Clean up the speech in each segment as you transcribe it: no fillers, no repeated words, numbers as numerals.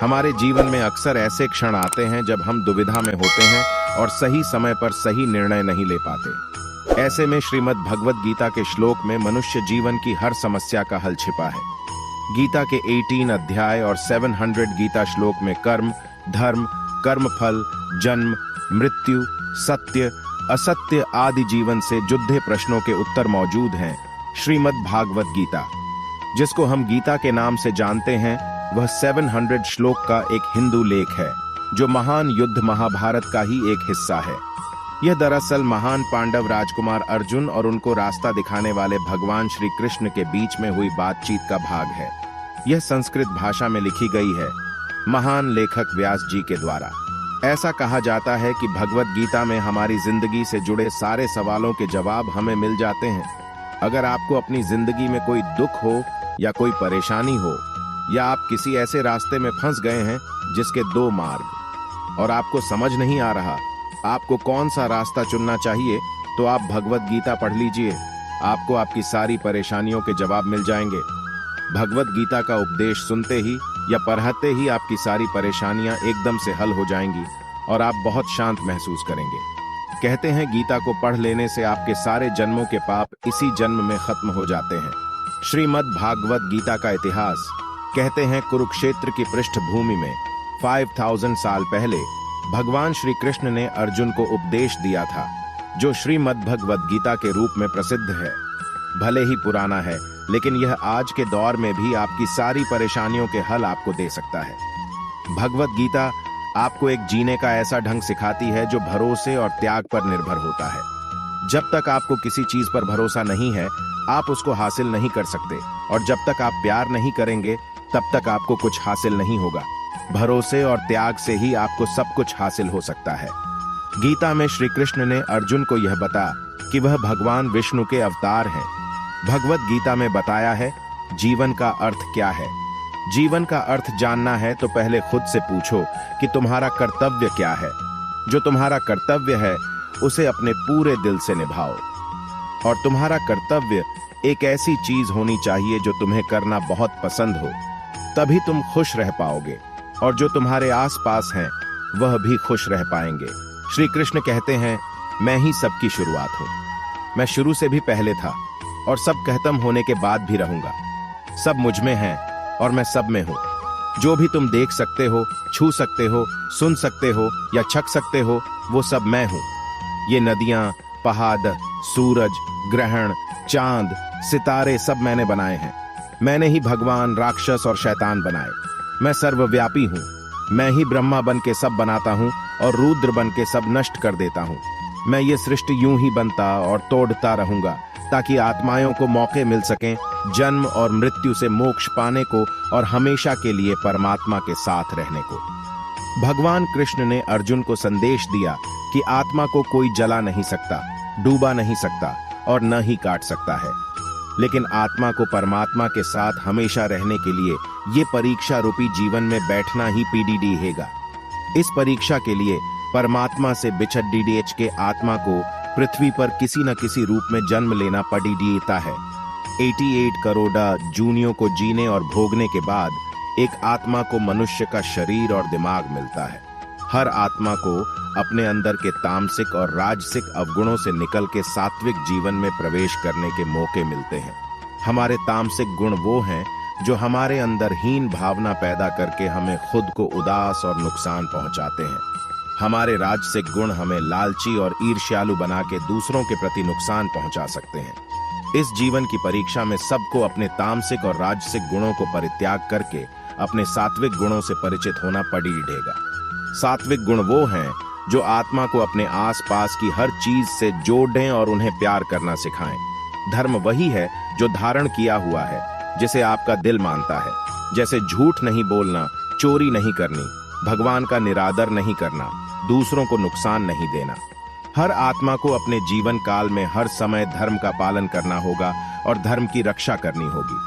हमारे जीवन में अक्सर ऐसे क्षण आते हैं जब हम दुविधा में होते हैं और सही समय पर सही निर्णय नहीं ले पाते। ऐसे में श्रीमद् भगवद गीता के श्लोक में मनुष्य जीवन की हर समस्या का हल छिपा है। गीता के 18 अध्याय और 700 गीता श्लोक में कर्म, धर्म, कर्मफल, जन्म, मृत्यु, सत्य, असत्य आदि जीवन से जुड़े प्रश्नों के उत्तर मौजूद हैं। श्रीमद् भागवत गीता, जिसको हम गीता के नाम से जानते हैं, वह 700 श्लोक का एक हिंदू लेख है जो महान युद्ध महाभारत का ही एक हिस्सा है। यह दरअसल महान पांडव राजकुमार अर्जुन और उनको रास्ता दिखाने वाले भगवान श्री कृष्ण के बीच में हुई बातचीत का भाग है। यह संस्कृत भाषा में लिखी गई है, महान लेखक व्यास जी के द्वारा। ऐसा कहा जाता है कि भगवत गीता में हमारी जिंदगी से जुड़े सारे सवालों के जवाब हमें मिल जाते हैं। अगर आपको अपनी जिंदगी में कोई दुख हो या कोई परेशानी हो, या आप किसी ऐसे रास्ते में फंस गए हैं जिसके दो मार्ग और आपको समझ नहीं आ रहा आपको कौन सा रास्ता चुनना चाहिए, तो आप भगवत गीता पढ़ लीजिए। आपको आपकी सारी परेशानियों के जवाब मिल जाएंगे। भगवत गीता का उपदेश सुनते ही या पढ़ते ही आपकी सारी परेशानियां एकदम से हल हो जाएंगी और आप बहुत शांत महसूस करेंगे। कहते हैं गीता को पढ़ लेने से आपके सारे जन्मों के पाप इसी जन्म में खत्म हो जाते हैं। श्रीमद् भागवत गीता का इतिहास कहते हैं कुरुक्षेत्र की पृष्ठभूमि में 5000 साल पहले भगवान श्री कृष्ण ने अर्जुन को उपदेश दिया था, जो श्रीमद् भगवत गीता के रूप में प्रसिद्ध है। भले ही पुराना है, लेकिन यह आज के दौर में भी आपकी सारी परेशानियों के हल आपको दे सकता है। भगवत गीता आपको एक जीने का ऐसा ढंग सिखाती है जो भरोसे और त्याग पर निर्भर होता है। जब तक आपको किसी चीज पर भरोसा नहीं है, आप उसको हासिल नहीं कर सकते, और जब तक आप प्यार नहीं करेंगे तब तक आपको कुछ हासिल नहीं होगा। भरोसे और त्याग से ही आपको सब कुछ हासिल हो सकता है। गीता में श्री कृष्ण ने अर्जुन को यह बता कि वह भगवान विष्णु के अवतार हैं। भगवत गीता में बताया है जीवन का अर्थ क्या है। जीवन का अर्थ जानना है तो पहले खुद से पूछो कि तुम्हारा कर्तव्य क्या है। जो तुम्हारा कर्तव्य है उसे अपने पूरे दिल से निभाओ। और तुम्हारा कर्तव्य एक ऐसी चीज होनी चाहिए जो तुम्हें करना बहुत पसंद हो, तभी तुम खुश रह पाओगे, और जो तुम्हारे आसपास हैं वह भी खुश रह पाएंगे। श्री कृष्ण कहते हैं, मैं ही सबकी शुरुआत हूं। मैं शुरू से भी पहले था और सब खत्म होने के बाद भी रहूंगा। सब मुझ में है और मैं सब में हूं। जो भी तुम देख सकते हो, छू सकते हो, सुन सकते हो या छक सकते हो, वो सब मैं हूं। ये नदियां, पहाड़, सूरज, ग्रहण, चांद, सितारे सब मैंने बनाए हैं। मैंने ही भगवान, राक्षस और शैतान बनाए। मैं सर्वव्यापी हूं। मैं ही ब्रह्मा बन के सब बनाता हूं और रुद्र बन के सब नष्ट कर देता हूं। मैं ये सृष्टि यूं ही बनता और तोड़ता रहूंगा ताकि आत्माओं को मौके मिल सकें जन्म और मृत्यु से मोक्ष पाने को और हमेशा के लिए परमात्मा के साथ रहने को। भगवान कृष्ण ने अर्जुन को संदेश दिया कि आत्मा को कोई जला नहीं सकता, डूबा नहीं सकता और न ही काट सकता है, लेकिन आत्मा को परमात्मा के साथ हमेशा रहने के लिए ये परीक्षा रूपी जीवन में बैठना ही पीडीडी हैगा। इस परीक्षा के लिए परमात्मा से बिछड़ डीडीएच के आत्मा को पृथ्वी पर किसी न किसी रूप में जन्म लेना पड़ता है। 88 करोड़ जूनियों को जीने और भोगने के बाद एक आत्मा को मनुष्य का शरीर और दिमाग मिलता है। हर आत्मा को अपने अंदर के तामसिक और राजसिक अवगुणों से निकल के सात्विक जीवन में प्रवेश करने के मौके मिलते हैं। हमारे तामसिक गुण वो हैं जो हमारे अंदर हीन भावना पैदा करके हमें खुद को उदास और नुकसान पहुंचाते हैं। हमारे राजसिक गुण हमें लालची और ईर्ष्यालु बना के दूसरों के प्रति नुकसान पहुंचा सकते हैं। इस जीवन की परीक्षा में सबको अपने तामसिक और राजसिक गुणों को परित्याग करके अपने सात्विक गुणों से परिचित होना पड़ेगा। सात्विक गुण वो हैं जो आत्मा को अपने आसपास की हर चीज से जोड़ें और उन्हें प्यार करना सिखाएं। धर्म वही है जो धारण किया हुआ है, जिसे आपका दिल मानता है, जैसे झूठ नहीं बोलना, चोरी नहीं करनी, भगवान का निरादर नहीं करना, दूसरों को नुकसान नहीं देना। हर आत्मा को अपने जीवन काल में हर समय धर्म का पालन करना होगा और धर्म की रक्षा करनी होगी।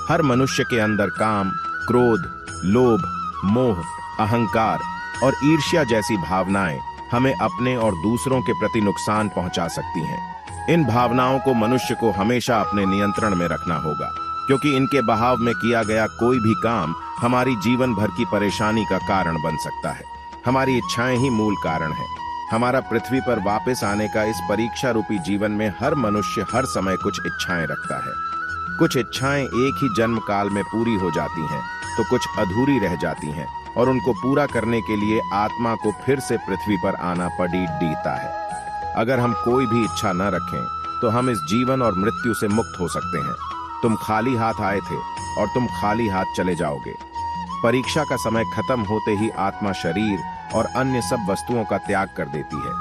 हर मनुष्य के अंदर काम, क्रोध, लोभ, मोह, अहंकार और ईर्ष्या जैसी भावनाएं हमें अपने और दूसरों के प्रति नुकसान पहुंचा सकती हैं। इन भावनाओं को मनुष्य को हमेशा अपने नियंत्रण में रखना होगा, क्योंकि इनके बहाव में किया गया कोई भी काम हमारी जीवन भर की परेशानी का कारण बन सकता है। हमारी इच्छाएं ही मूल कारण है। हमारा पृथ्वी पर वापस आने का इस परीक्षा रूपी जीवन में हर मनुष्य हर समय कुछ इच्छाएं रखता है। कुछ इच्छाएं एक ही जन्म काल में पूरी हो जाती हैं, तो कुछ अधूरी रह जाती हैं और उनको पूरा करने के लिए आत्मा को फिर से पृथ्वी पर आना पड़ता है। अगर हम कोई भी इच्छा न रखें तो हम इस जीवन और मृत्यु से मुक्त हो सकते हैं। तुम खाली हाथ आए थे और तुम खाली हाथ चले जाओगे। परीक्षा का समय खत्म होते ही आत्मा शरीर और अन्य सब वस्तुओं का त्याग कर देती है।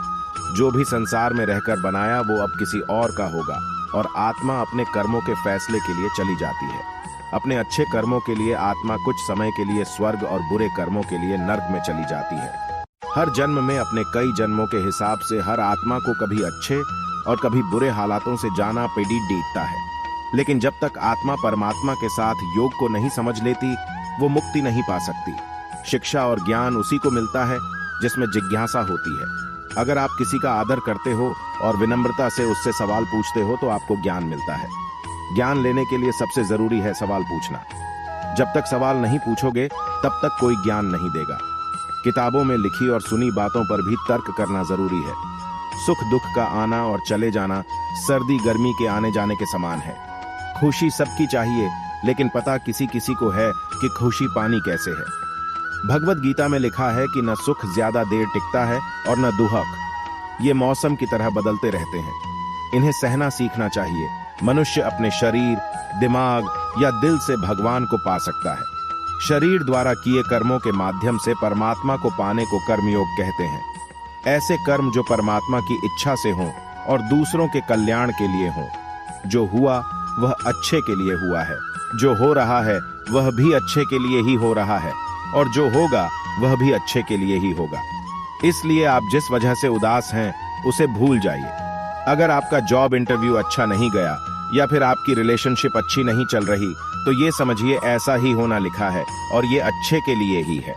जो भी संसार में रहकर बनाया वो अब किसी और का होगा और आत्मा अपने कर्मों के फैसले के लिए चली जाती है। अपने अच्छे कर्मों के लिए आत्मा कुछ समय के लिए स्वर्ग और बुरे कर्मों के लिए नर्क में चली जाती है। हर जन्म में अपने कई जन्मों के हिसाब से हर आत्मा को कभी अच्छे और कभी बुरे हालातों से जाना पड़ता है। लेकिन जब तक आत्मा परमात्मा के साथ योग को नहीं समझ लेती, वो मुक्ति नहीं पा सकती। शिक्षा और ज्ञान उसी को मिलता है जिसमें जिज्ञासा होती है। अगर आप किसी का आदर करते हो और विनम्रता से उससे सवाल पूछते हो तो आपको ज्ञान मिलता है। ज्ञान लेने के लिए सबसे जरूरी है सवाल पूछना। जब तक सवाल नहीं पूछोगे तब तक कोई ज्ञान नहीं देगा। किताबों में लिखी और सुनी बातों पर भी तर्क करना जरूरी है। सुख दुख का आना और चले जाना सर्दी गर्मी के आने जाने के समान है। खुशी सबकी चाहिए, लेकिन पता किसी किसी को है कि खुशी पानी कैसे है। भगवत गीता में लिखा है कि न सुख ज्यादा देर टिकता है और न दुख। ये मौसम की तरह बदलते रहते हैं। इन्हें सहना सीखना चाहिए। मनुष्य अपने शरीर, दिमाग या दिल से भगवान को पा सकता है। शरीर द्वारा किए कर्मों के माध्यम से परमात्मा को पाने को कर्मयोग कहते हैं। ऐसे कर्म जो परमात्मा की इच्छा से हों और दूसरों के कल्याण के लिए हों। जो हुआ वह अच्छे के लिए हुआ है, जो हो रहा है वह भी अच्छे के लिए ही हो रहा है और जो होगा वह भी अच्छे के लिए ही होगा। इसलिए आप जिस वजह से उदास हैं उसे भूल जाइए। अगर आपका जॉब इंटरव्यू अच्छा नहीं गया या फिर आपकी रिलेशनशिप अच्छी नहीं चल रही तो ये समझिए ऐसा ही होना लिखा है और ये अच्छे के लिए ही है।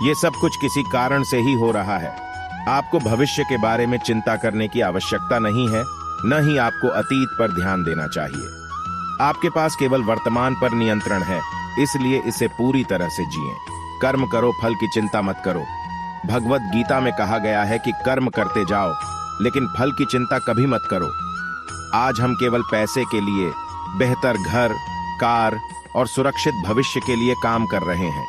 ये सब कुछ किसी कारण से ही हो रहा है। आपको भविष्य के बारे में चिंता करने की आवश्यकता नहीं है, न ही आपको अतीत पर ध्यान देना चाहिए। आपके पास केवल वर्तमान पर नियंत्रण है, इसलिए इसे पूरी तरह से जिएं। कर्म करो, फल की चिंता मत करो। भगवत गीता में कहा गया है कि कर्म करते जाओ, लेकिन फल की चिंता कभी मत करो। आज हम केवल पैसे के लिए, बेहतर घर, कार और सुरक्षित भविष्य के लिए काम कर रहे हैं।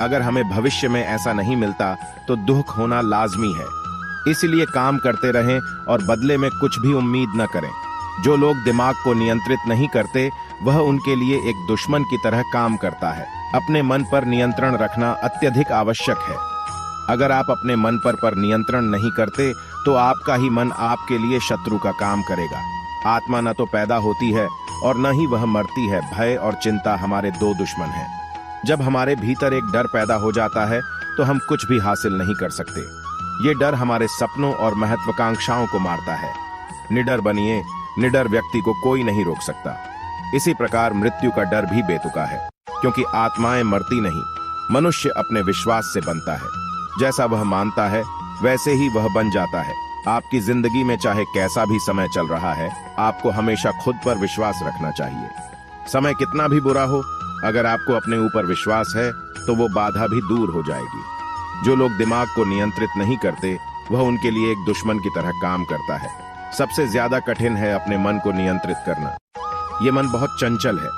अगर हमें भविष्य में ऐसा नहीं मिलता तो दुख होना लाजमी है। इसलिए काम करते रहें और बदले में कुछ भी उम्मीद न करें। जो लोग दिमाग को नियंत्रित नहीं करते वह उनके लिए एक दुश्मन की तरह काम करता है। अपने मन पर नियंत्रण रखना अत्यधिक आवश्यक है। अगर आप अपने मन पर नियंत्रण नहीं करते तो आपका ही मन आपके लिए शत्रु का काम करेगा। आत्मा न तो पैदा होती है और न ही वह मरती है। भय और चिंता हमारे दो दुश्मन हैं। जब हमारे भीतर एक डर पैदा हो जाता है तो हम कुछ भी हासिल नहीं कर सकते। ये डर हमारे सपनों और महत्वाकांक्षाओं को मारता है। निडर बनिए, निडर व्यक्ति को कोई नहीं रोक सकता। इसी प्रकार मृत्यु का डर भी बेतुका है, क्योंकि आत्माएं मरती नहीं। मनुष्य अपने विश्वास से बनता है। जैसा वह मानता है वैसे ही वह बन जाता है। आपकी जिंदगी में चाहे कैसा भी समय चल रहा है, आपको हमेशा खुद पर विश्वास रखना चाहिए। समय कितना भी बुरा हो, अगर आपको अपने ऊपर विश्वास है तो वो बाधा भी दूर हो जाएगी। जो लोग दिमाग को नियंत्रित नहीं करते वह उनके लिए एक दुश्मन की तरह काम करता है। सबसे ज्यादा कठिन है अपने मन को नियंत्रित करना। ये मन बहुत चंचल है।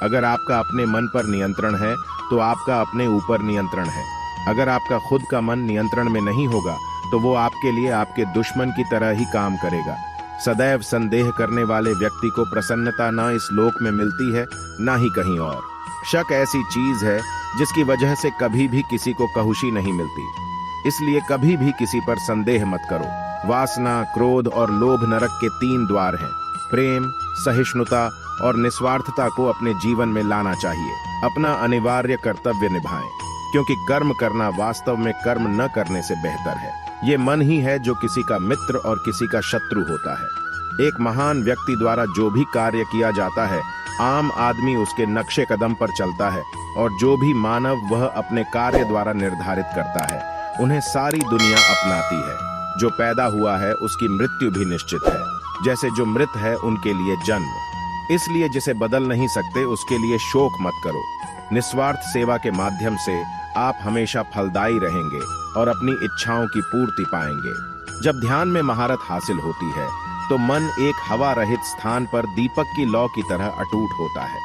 अगर आपका अपने मन पर नियंत्रण है तो आपका अपने ऊपर नियंत्रण है। अगर आपका खुद का मन नियंत्रण में नहीं होगा तो वो आपके लिए आपके दुश्मन की तरह ही काम करेगा। सदैव संदेह करने वाले व्यक्ति को प्रसन्नता न इस लोक में मिलती है न ही कहीं और। शक ऐसी चीज है जिसकी वजह से कभी भी किसी को खुशी नहीं मिलती। इसलिए कभी भी किसी पर संदेह मत करो। वासना, क्रोध और लोभ नरक के 3 द्वार हैं। प्रेम, सहिष्णुता और निस्वार्थता को अपने जीवन में लाना चाहिए। अपना अनिवार्य कर्तव्य निभाएं, क्योंकि कर्म करना वास्तव में कर्म न करने से बेहतर है। ये मन ही है जो किसी का मित्र और किसी का शत्रु होता है। एक महान व्यक्ति द्वारा जो भी कार्य किया जाता है, आम आदमी उसके नक्शे कदम पर चलता है, और जो भी मानव वह अपने कार्य द्वारा निर्धारित करता है, उन्हें सारी दुनिया अपनाती है। जो पैदा हुआ है उसकी मृत्यु भी निश्चित है, जैसे जो मृत है उनके लिए जन्म। इसलिए जिसे बदल नहीं सकते उसके लिए शोक मत करो। निस्वार्थ सेवा के माध्यम से आप हमेशा फलदायी रहेंगे और अपनी इच्छाओं की पूर्ति पाएंगे। जब ध्यान में महारत हासिल होती है तो मन एक हवा रहित स्थान पर दीपक की लौ की तरह अटूट होता है।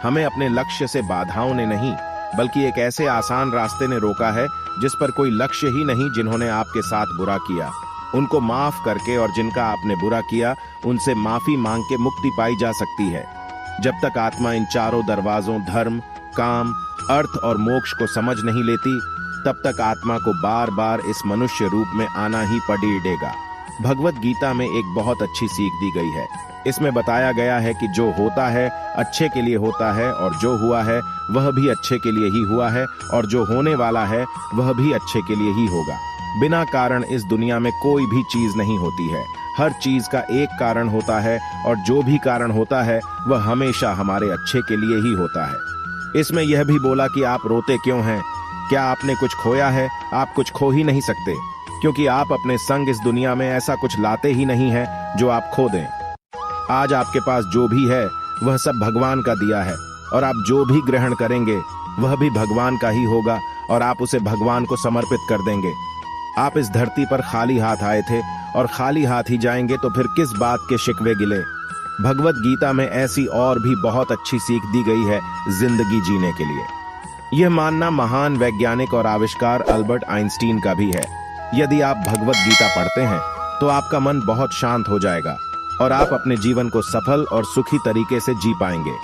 हमें अपने लक्ष्य से बाधाओं ने नहीं, बल्कि एक ऐसे आसान रास्ते ने रोका है जिस पर कोई लक्ष्य ही नहीं। जिन्होंने आपके साथ बुरा किया उनको माफ करके और जिनका आपने बुरा किया उनसे माफी मांग के मुक्ति पाई जा सकती है। जब तक आत्मा इन चारों दरवाजों धर्म, काम, अर्थ और मोक्ष को समझ नहीं लेती, तब तक आत्मा को बार बार इस मनुष्य रूप में आना ही पड़ेगा। भगवत गीता में एक बहुत अच्छी सीख दी गई है। इसमें बताया गया है कि जो होता है अच्छे के लिए होता है, और जो हुआ है वह भी अच्छे के लिए ही हुआ है, और जो होने वाला है वह भी अच्छे के लिए ही होगा। बिना कारण इस दुनिया में कोई भी चीज नहीं होती है। हर चीज का एक कारण होता है, और जो भी कारण होता है वह हमेशा हमारे अच्छे के लिए ही होता है। इसमें यह भी बोला कि आप रोते क्यों हैं? क्या आपने कुछ खोया है? आप कुछ खो ही नहीं सकते, क्योंकि आप अपने संग इस दुनिया में ऐसा कुछ लाते ही नहीं है जो आप खो दें। आज आपके पास जो भी है वह सब भगवान का दिया है, और आप जो भी ग्रहण करेंगे वह भी भगवान का ही होगा, और आप उसे भगवान को समर्पित कर देंगे। आप इस धरती पर खाली हाथ आए थे और खाली हाथ ही जाएंगे, तो फिर किस बात के शिकवे गिले। भगवत गीता में ऐसी और भी बहुत अच्छी सीख दी गई है जिंदगी जीने के लिए। यह मानना महान वैज्ञानिक और आविष्कार अल्बर्ट आइंस्टीन का भी है। यदि आप भगवत गीता पढ़ते हैं तो आपका मन बहुत शांत हो जाएगा और आप अपने जीवन को सफल और सुखी तरीके से जी पाएंगे।